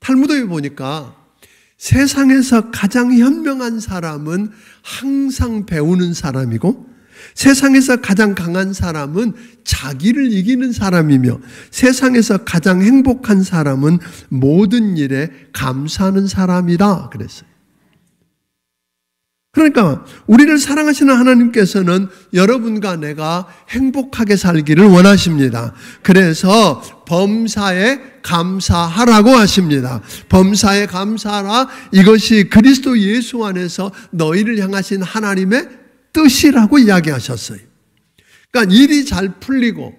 탈무드에 보니까 세상에서 가장 현명한 사람은 항상 배우는 사람이고, 세상에서 가장 강한 사람은 자기를 이기는 사람이며, 세상에서 가장 행복한 사람은 모든 일에 감사하는 사람이다 그랬어요. 그러니까 우리를 사랑하시는 하나님께서는 여러분과 내가 행복하게 살기를 원하십니다. 그래서 범사에 감사하라고 하십니다. 범사에 감사하라. 이것이 그리스도 예수 안에서 너희를 향하신 하나님의 뜻이라고 이야기하셨어요. 그러니까 일이 잘 풀리고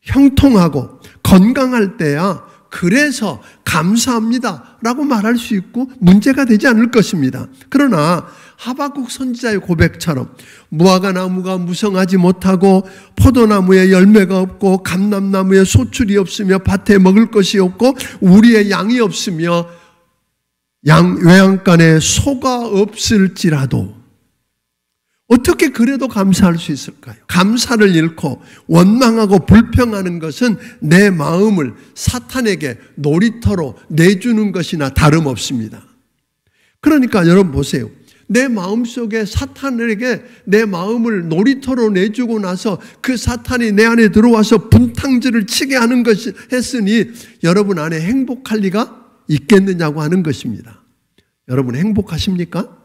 형통하고 건강할 때야 그래서 감사합니다 라고 말할 수 있고 문제가 되지 않을 것입니다. 그러나 하박국 선지자의 고백처럼 무화과 나무가 무성하지 못하고 포도나무에 열매가 없고 감람나무에 소출이 없으며 밭에 먹을 것이 없고 우리의 양이 없으며 외양간에 소가 없을지라도 어떻게 그래도 감사할 수 있을까요? 감사를 잃고 원망하고 불평하는 것은 내 마음을 사탄에게 놀이터로 내주는 것이나 다름없습니다. 그러니까 여러분 보세요. 내 마음속에 사탄에게 내 마음을 놀이터로 내주고 나서 그 사탄이 내 안에 들어와서 분탕질을 치게 하는 것이 했으니 여러분 안에 행복할 리가 있겠느냐고 하는 것입니다. 여러분 행복하십니까?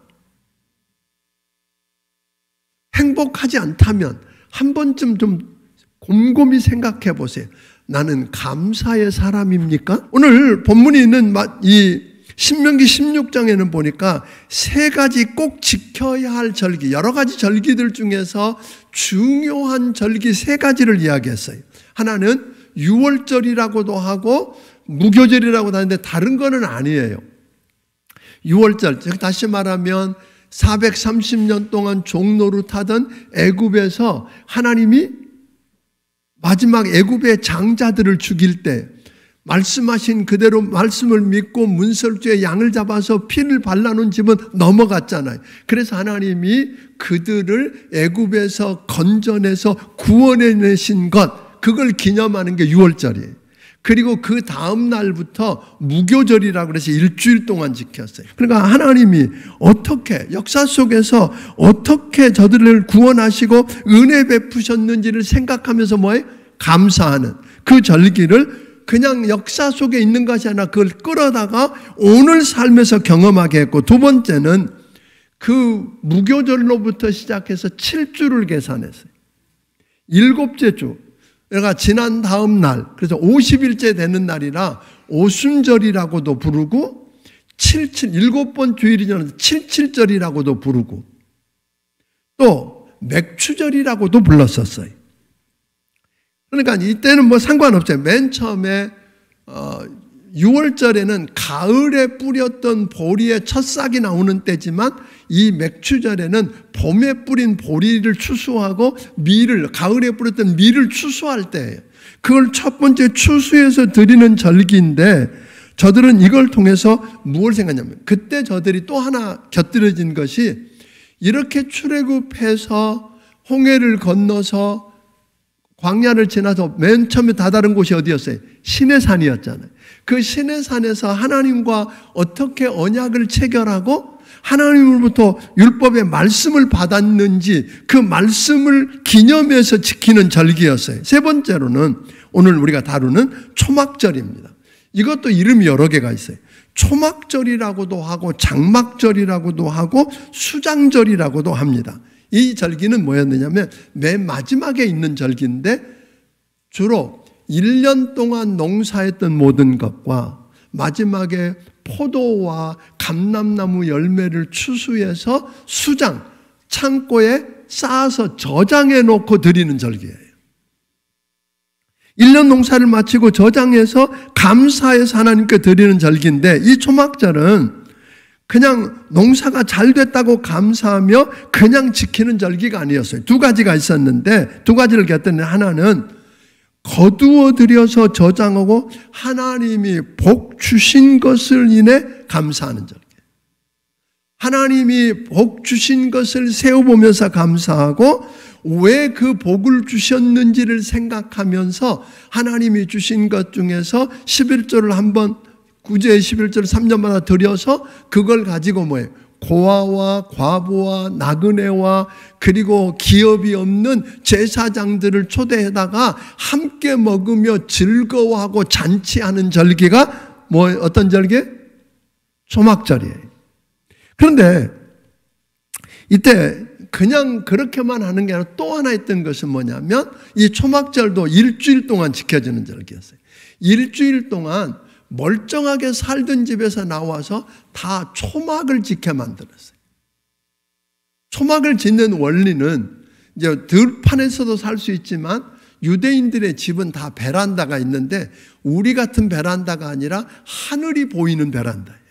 행복하지 않다면 한 번쯤 좀 곰곰이 생각해 보세요. 나는 감사의 사람입니까? 오늘 본문이 있는 이 신명기 16장에는 보니까 세 가지 꼭 지켜야 할 절기, 여러 가지 절기들 중에서 중요한 절기 세 가지를 이야기했어요. 하나는 유월절이라고도 하고 무교절이라고도 하는데 다른 거는 아니에요. 유월절, 즉 다시 말하면 430년 동안 종노릇하던 애굽에서 하나님이 마지막 애굽의 장자들을 죽일 때 말씀하신 그대로 말씀을 믿고 문설주에 양을 잡아서 피를 발라놓은 집은 넘어갔잖아요. 그래서 하나님이 그들을 애굽에서 건져내서 구원해내신 것, 그걸 기념하는 게 유월절이에요. 그리고 그 다음 날부터 무교절이라고 해서 일주일 동안 지켰어요. 그러니까 하나님이 어떻게 역사 속에서 어떻게 저들을 구원하시고 은혜 베푸셨는지를 생각하면서 뭐예요? 감사하는 그 절기를 그냥 역사 속에 있는 것이 아니라 그걸 끌어다가 오늘 삶에서 경험하게 했고, 두 번째는 그 무교절로부터 시작해서 7주를 계산했어요. 일곱째 주, 그러니까 지난 다음 날, 그래서 50일째 되는 날이라 오순절이라고도 부르고 7번 주일이 지나서 77절이라고도 부르고 또 맥추절이라고도 불렀었어요. 그러니까 이때는 뭐 상관없어요. 맨 처음에 6월절에는 가을에 뿌렸던 보리의 첫 싹이 나오는 때지만 이 맥추절에는 봄에 뿌린 보리를 추수하고 밀을, 가을에 뿌렸던 밀을 추수할 때예요. 그걸 첫 번째 추수해서 드리는 절기인데 저들은 이걸 통해서 무엇을 생각하냐면 그때 저들이 또 하나 곁들여진 것이 이렇게 출애굽해서 홍해를 건너서 광야를 지나서 맨 처음에 다다른 곳이 어디였어요? 시내산이었잖아요. 그 시내산에서 하나님과 어떻게 언약을 체결하고 하나님으로부터 율법의 말씀을 받았는지 그 말씀을 기념해서 지키는 절기였어요. 세 번째로는 오늘 우리가 다루는 초막절입니다. 이것도 이름이 여러 개가 있어요. 초막절이라고도 하고 장막절이라고도 하고 수장절이라고도 합니다. 이 절기는 뭐였느냐면 맨 마지막에 있는 절기인데 주로 1년 동안 농사했던 모든 것과 마지막에 포도와 감람나무 열매를 추수해서 수장, 창고에 쌓아서 저장해 놓고 드리는 절기예요. 1년 농사를 마치고 저장해서 감사해서 하나님께 드리는 절기인데 이 초막절은 그냥 농사가 잘 됐다고 감사하며 그냥 지키는 절기가 아니었어요. 두 가지가 있었는데 두 가지를 곁들이는 하나는 거두어 들여서 저장하고 하나님이 복 주신 것을 인해 감사하는 절기. 하나님이 복 주신 것을 세어보면서 감사하고 왜 그 복을 주셨는지를 생각하면서 하나님이 주신 것 중에서 11조를 한번 구제의 11조를 3년마다 드려서 그걸 가지고 뭐예요? 고아와 과부와 나그네와 그리고 기업이 없는 제사장들을 초대해다가 함께 먹으며 즐거워하고 잔치하는 절기가 뭐 어떤 절기? 초막절이에요. 그런데 이때 그냥 그렇게만 하는 게 아니라 또 하나 있던 것은 뭐냐면 이 초막절도 일주일 동안 지켜지는 절기였어요. 일주일 동안 멀쩡하게 살던 집에서 나와서 다 초막을 짓게 만들었어요. 초막을 짓는 원리는 이제 들판에서도 살 수 있지만 유대인들의 집은 다 베란다가 있는데 우리 같은 베란다가 아니라 하늘이 보이는 베란다예요.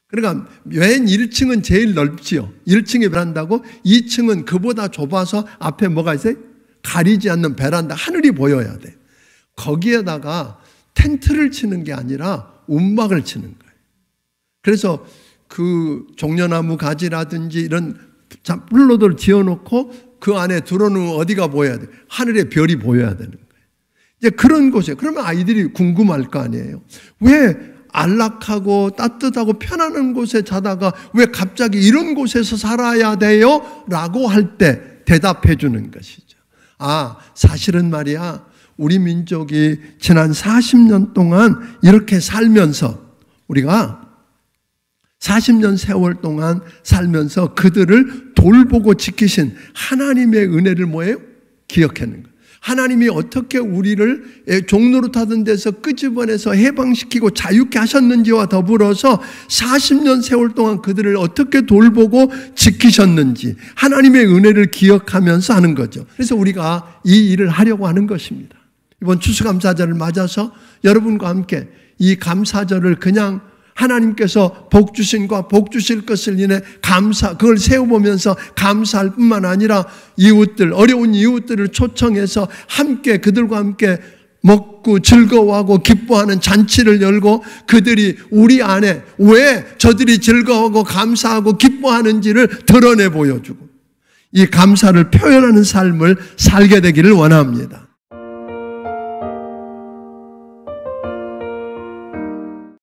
그러니까 맨 1층은 제일 넓지요. 1층이 베란다고 2층은 그보다 좁아서 앞에 뭐가 있어요? 가리지 않는 베란다, 하늘이 보여야 돼요. 거기에다가 텐트를 치는 게 아니라 움막을 치는 거예요. 그래서 그 종려나무 가지라든지 이런 뿔로들 지어놓고 그 안에 들어오는 어디가 보여야 돼요? 하늘의 별이 보여야 되는 거예요. 이제 그런 곳에 그러면 아이들이 궁금할 거 아니에요. 왜 안락하고 따뜻하고 편안한 곳에 자다가 왜 갑자기 이런 곳에서 살아야 돼요? 라고 할 때 대답해 주는 것이죠. 아, 사실은 말이야, 우리 민족이 지난 40년 동안 이렇게 살면서 우리가 40년 세월 동안 살면서 그들을 돌보고 지키신 하나님의 은혜를 뭐예요? 기억하는 거예요. 하나님이 어떻게 우리를 종노릇하던 데서 끄집어내서 해방시키고 자유케 하셨는지와 더불어서 40년 세월 동안 그들을 어떻게 돌보고 지키셨는지 하나님의 은혜를 기억하면서 하는 거죠. 그래서 우리가 이 일을 하려고 하는 것입니다. 이번 추수감사절을 맞아서 여러분과 함께 이 감사절을 그냥 하나님께서 복 주신 것, 복 주실 것을 인해 그걸 세워보면서 감사할 뿐만 아니라 이웃들, 어려운 이웃들을 초청해서 함께 그들과 함께 먹고 즐거워하고 기뻐하는 잔치를 열고 그들이 우리 안에 왜 저들이 즐거워하고 감사하고 기뻐하는지를 드러내 보여주고 이 감사를 표현하는 삶을 살게 되기를 원합니다.